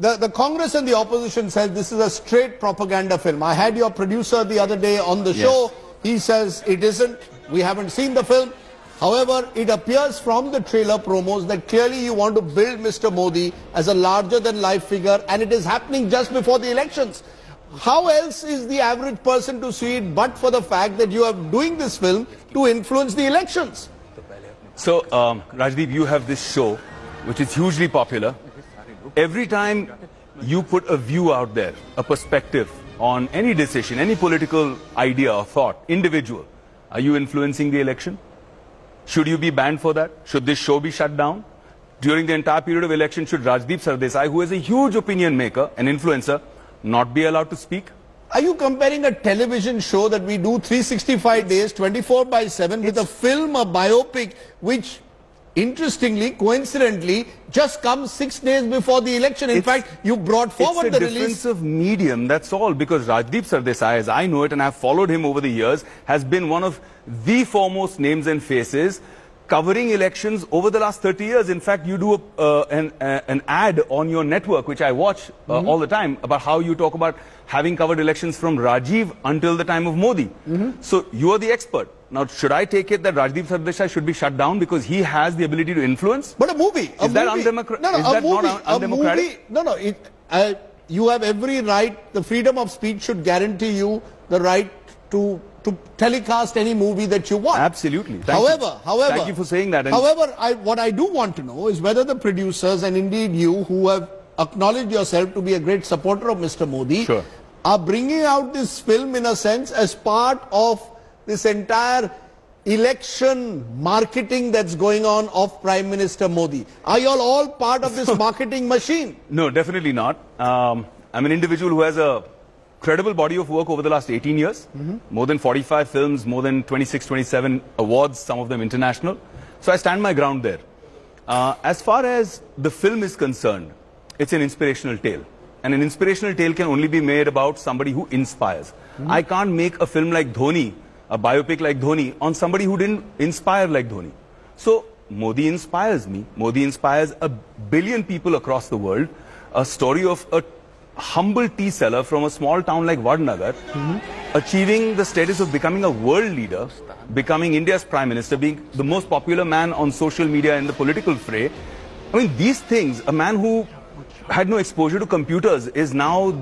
The Congress and the opposition says this is a straight propaganda film. I had your producer the other day on the show. He says it isn't. We haven't seen the film. However, it appears from the trailer promos that clearly you want to build Mr. Modi as a larger-than-life figure, and it is happening just before the elections. How else is the average person to see it but for the fact that you are doing this film to influence the elections? So, Rajdeep, you have this show which is hugely popular. Every time you put a view out there, a perspective on any decision, any political idea or thought, individual, are you influencing the election? Should you be banned for that? Should this show be shut down? During the entire period of election, should Rajdeep Sardesai, who is a huge opinion maker, an influencer, not be allowed to speak? Are you comparing a television show that we do 365 days, 24/7 with a film, a biopic, which interestingly, coincidentally, just comes 6 days before the election? In fact, you brought forward the release. It's a difference of medium, that's all. Because Rajdeep Sardesai, as I know it, and I've followed him over the years, has been one of the foremost names and faces covering elections over the last 30 years. In fact, you do an ad on your network, which I watch all the time, about how you talk about having covered elections from Rajiv until the time of Modi. So you are the expert. Now, should I take it that Rajdeep Sardesai should be shut down because he has the ability to influence? But a movie. Is that undemocratic? No. You have every right. The freedom of speech should guarantee you the right to telecast any movie that you want. Absolutely. However, thank you for saying that. However, what I do want to know is whether the producers and indeed you, who have acknowledged yourself to be a great supporter of Mr. Modi, are bringing out this film in a sense as part of this entire election marketing that's going on of Prime Minister Modi. Are you all part of this marketing machine? No, definitely not. I'm an individual who has a credible body of work over the last 18 years. More than 45 films, more than 26, 27 awards, some of them international. So I stand my ground there. As far as the film is concerned, it's an inspirational tale. And an inspirational tale can only be made about somebody who inspires. I can't make a film like Dhoni, a biopic like Dhoni, on somebody who didn't inspire like Dhoni. So Modi inspires me. Modi inspires a billion people across the world. A story of a humble tea seller from a small town like Vadnagar, achieving the status of becoming a world leader, becoming India's Prime Minister, being the most popular man on social media in the political fray. I mean, these things, a man who had no exposure to computers is now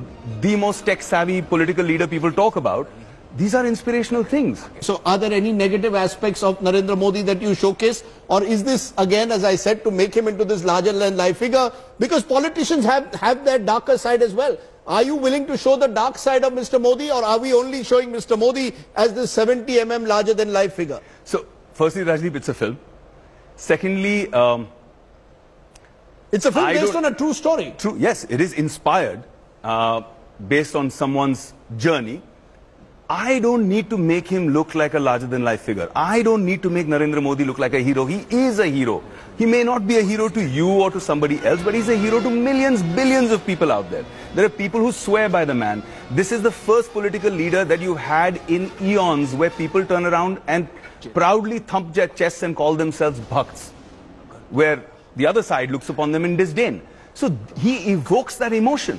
the most tech-savvy political leader people talk about. These are inspirational things. So are there any negative aspects of Narendra Modi that you showcase? Or is this, again, as I said, to make him into this larger-than-life figure? Because politicians have their darker side as well. Are you willing to show the dark side of Mr. Modi, or are we only showing Mr. Modi as this 70 mm larger-than-life figure? So, firstly, Rajdeep, it's a film. Secondly, it's a film based on a true story. True, yes, it is inspired based on someone's journey. I don't need to make him look like a larger-than-life figure. I don't need to make Narendra Modi look like a hero. He is a hero. He may not be a hero to you or to somebody else, but he's a hero to millions, billions of people out there. There are people who swear by the man. This is the first political leader that you've had in eons where people turn around and proudly thump their chests and call themselves bhakts, where the other side looks upon them in disdain. So he evokes that emotion.